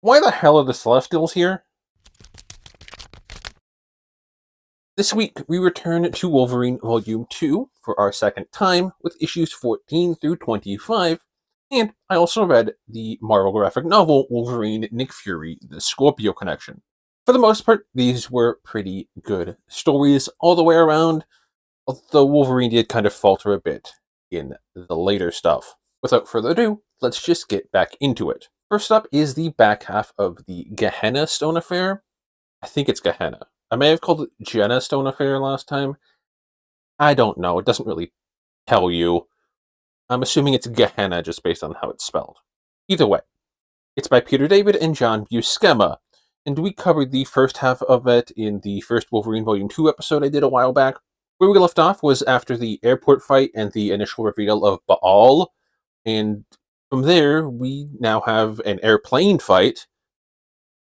Why the hell are the Celestials here? This week, we return to Wolverine Volume 2 for our second time with issues 14 through 25, and I also read the Marvel graphic novel Wolverine Nick Fury, The Scorpio Connection. For the most part, these were pretty good stories all the way around, although Wolverine did kind of falter a bit in the later stuff. Without further ado, let's just get back into it. First up is the back half of the Gehenna Stone Affair. I think it's Gehenna. I may have called it Gehenna Stone Affair last time. I don't know. It doesn't really tell you. I'm assuming it's Gehenna just based on how it's spelled. Either way, it's by Peter David and John Buscema, and we covered the first half of it in the first Wolverine Volume 2 episode I did a while back. Where we left off was after the airport fight and the initial reveal of Baal, and from there, we now have an airplane fight,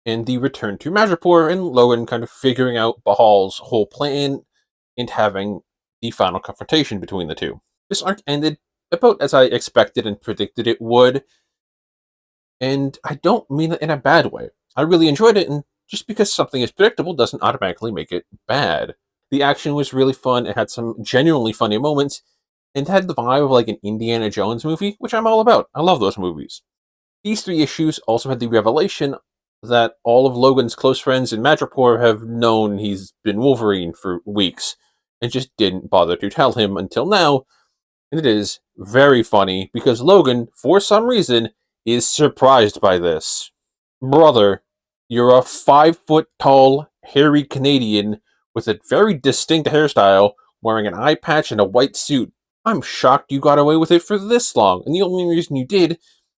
and the return to Madripoor, and Logan kind of figuring out Baal's whole plan, and having the final confrontation between the two. This arc ended about as I expected and predicted it would, and I don't mean it in a bad way. I really enjoyed it, and just because something is predictable doesn't automatically make it bad. The action was really fun, it had some genuinely funny moments, and had the vibe of like an Indiana Jones movie, which I'm all about. I love those movies. These three issues also had the revelation that all of Logan's close friends in Madripoor have known he's been Wolverine for weeks, and just didn't bother to tell him until now, and it is very funny, because Logan, for some reason, is surprised by this. Brother, you're a 5-foot-tall, hairy Canadian with a very distinct hairstyle, wearing an eye patch and a white suit. I'm shocked you got away with it for this long, and the only reason you did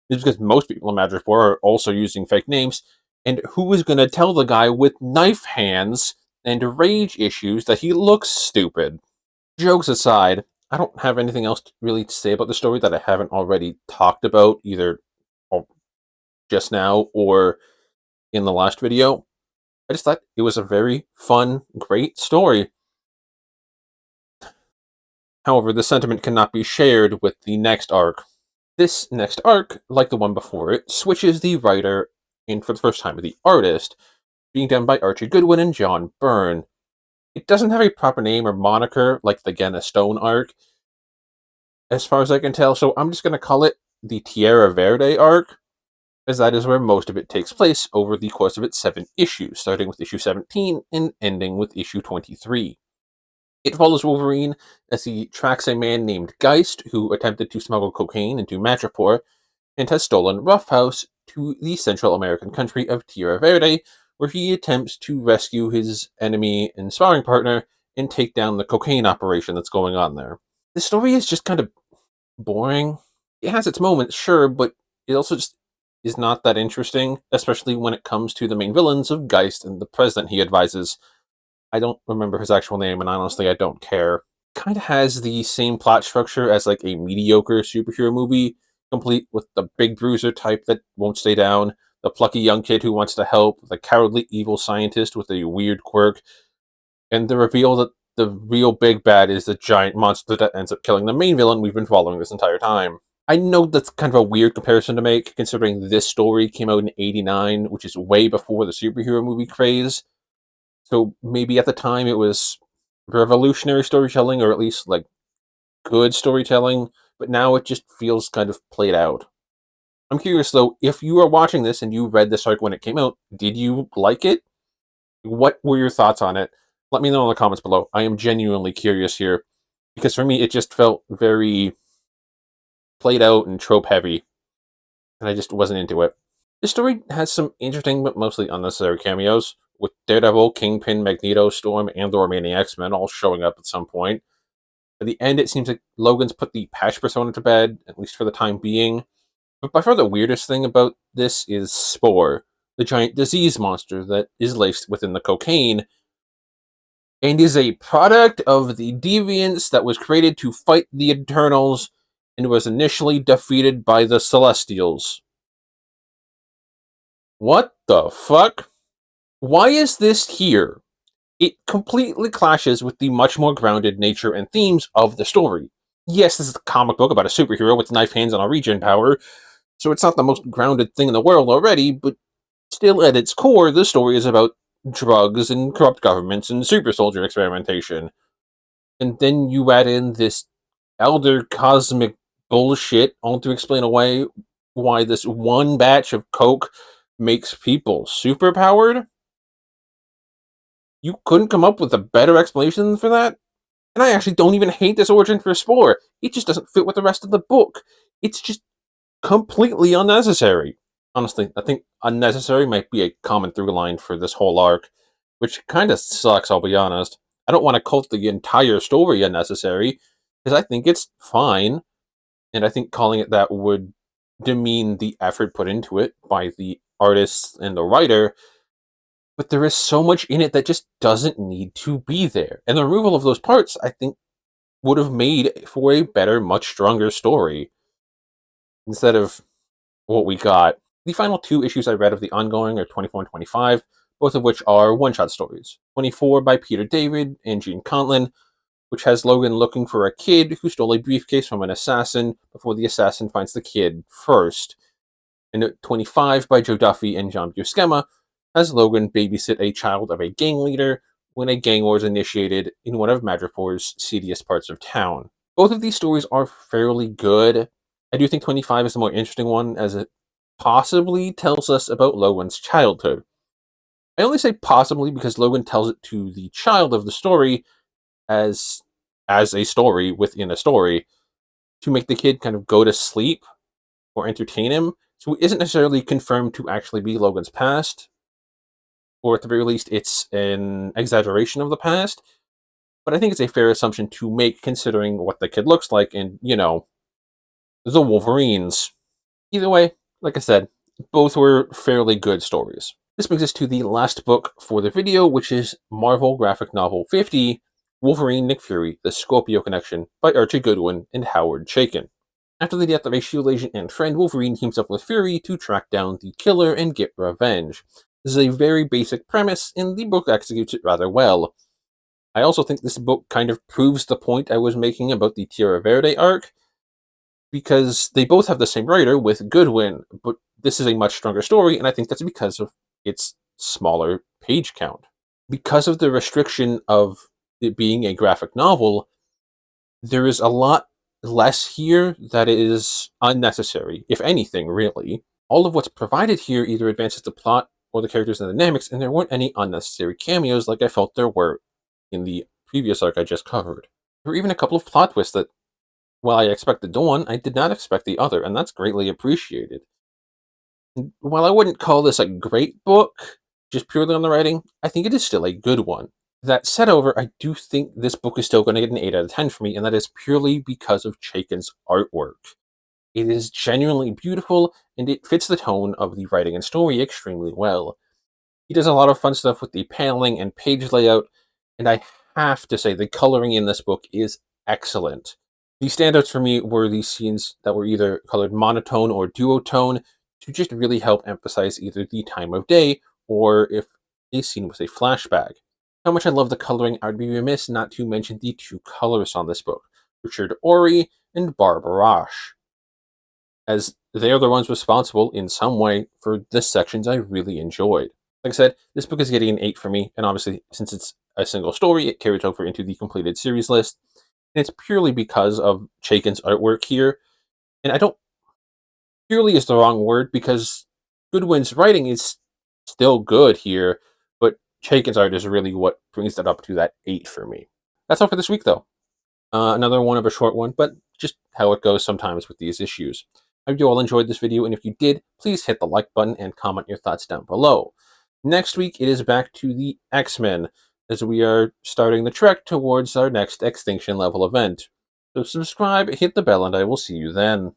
is because most people in Madripoor are also using fake names, and who is going to tell the guy with knife hands and rage issues that he looks stupid? Jokes aside, I don't have anything else really to say about the story that I haven't already talked about, either just now or in the last video. I just thought it was a very fun, great story. However, the sentiment cannot be shared with the next arc. This next arc, like the one before it, switches the writer, and for the first time the artist, being done by Archie Goodwin and John Byrne. It doesn't have a proper name or moniker like the Gehenna Stone arc, as far as I can tell, so I'm just going to call it the Tierra Verde arc, as that is where most of it takes place over the course of its 7 issues, starting with issue 17 and ending with issue 23. It follows Wolverine as he tracks a man named Geist, who attempted to smuggle cocaine into Madripoor, and has stolen Roughhouse to the Central American country of Tierra Verde, where he attempts to rescue his enemy and sparring partner and take down the cocaine operation that's going on there. The story is just kind of boring. It has its moments, sure, but it also just is not that interesting, especially when it comes to the main villains of Geist and the president he advises. I don't remember his actual name, and honestly, I don't care. Kind of has the same plot structure as like a mediocre superhero movie, complete with the big bruiser type that won't stay down, the plucky young kid who wants to help, the cowardly evil scientist with a weird quirk, and the reveal that the real big bad is the giant monster that ends up killing the main villain we've been following this entire time. I know that's kind of a weird comparison to make, considering this story came out in '89, which is way before the superhero movie craze. So maybe at the time it was revolutionary storytelling, or at least like good storytelling, but now it just feels kind of played out. I'm curious though, if you are watching this and you read this arc when it came out, did you like it? What were your thoughts on it? Let me know in the comments below. I am genuinely curious here, because for me it just felt very played out and trope heavy, and I just wasn't into it. This story has some interesting but mostly unnecessary cameos, with Daredevil, Kingpin, Magneto, Storm, and the remaining X-Men all showing up at some point. At the end, it seems like Logan's put the Patch persona to bed, at least for the time being. But by far the weirdest thing about this is Spore, the giant disease monster that is laced within the cocaine, and is a product of the deviance that was created to fight the Eternals, and was initially defeated by the Celestials. What the fuck? Why is this here? It completely clashes with the much more grounded nature and themes of the story. Yes, this is a comic book about a superhero with knife hands and a regen power, so it's not the most grounded thing in the world already, but Still, at its core, the story is about drugs and corrupt governments and super soldier experimentation. And then you add in this elder cosmic bullshit all to explain away why this one batch of coke makes people superpowered. You couldn't come up with a better explanation for that? And I actually don't even hate this origin for Spore. It just doesn't fit with the rest of the book. It's just completely unnecessary. Honestly, I think unnecessary might be a common through line for this whole arc, which kind of sucks, I'll be honest. I don't want to call the entire story unnecessary, because I think it's fine, and I think calling it that would demean the effort put into it by the artist and the writer, but there is so much in it that just doesn't need to be there. And the removal of those parts, I think, would have made for a better, much stronger story instead of what we got. The final two issues I read of the ongoing are 24 and 25, both of which are one-shot stories. 24 by Peter David and Gene Conlon, which has Logan looking for a kid who stole a briefcase from an assassin before the assassin finds the kid first. And 25 by Joe Duffy and John Buscema has Logan babysit a child of a gang leader when a gang war is initiated in one of Madripoor's seediest parts of town. Both of these stories are fairly good. I do think 25 is the more interesting one, as it possibly tells us about Logan's childhood. I only say possibly because Logan tells it to the child of the story as a story within a story to make the kid kind of go to sleep or entertain him. So it isn't necessarily confirmed to actually be Logan's past, or at the very least, it's an exaggeration of the past. But I think it's a fair assumption to make considering what the kid looks like and, the Wolverines. Either way, like I said, both were fairly good stories. This brings us to the last book for the video, which is Marvel Graphic Novel 50, Wolverine Nick Fury, The Scorpio Connection, by Archie Goodwin and Howard Chaykin. After the death of a SHIELD agent and friend, Wolverine teams up with Fury to track down the killer and get revenge. This is a very basic premise, and the book executes it rather well. I also think this book kind of proves the point I was making about the Tierra Verde arc, because they both have the same writer with Goodwin, but this is a much stronger story, and I think that's because of its smaller page count. Because of the restriction of it being a graphic novel, there is a lot less here that is unnecessary, if anything, really. All of what's provided here either advances the plot or the characters and dynamics, and there weren't any unnecessary cameos like I felt there were in the previous arc I just covered. There were even a couple of plot twists that, while I expected one, I did not expect the other, and that's greatly appreciated. And while I wouldn't call this a great book, just purely on the writing, I think it is still a good one. That said, however, I do think this book is still going to get an 8 out of 10 for me, and that is purely because of Chaykin's artwork. It is genuinely beautiful, and it fits the tone of the writing and story extremely well. He does a lot of fun stuff with the paneling and page layout, and I have to say the coloring in this book is excellent. The standouts for me were these scenes that were either colored monotone or duotone to just really help emphasize either the time of day or if a scene was a flashback. How much I love the coloring, I would be remiss not to mention the two colorists on this book, Richard Ori and Barb Roche, as they are the ones responsible in some way for the sections I really enjoyed. Like I said, this book is getting an 8 for me, and obviously, since it's a single story, it carries over into the completed series list. And it's purely because of Chaykin's artwork here. And I don't, purely is the wrong word, because Goodwin's writing is still good here, but Chaykin's art is really what brings that up to that 8 for me. That's all for this week, though. Another one of a short one, but just how it goes sometimes with these issues. I hope you all enjoyed this video, and if you did, please hit the like button and comment your thoughts down below. Next week, it is back to the X-Men, as we are starting the trek towards our next Extinction level event. So subscribe, hit the bell, and I will see you then.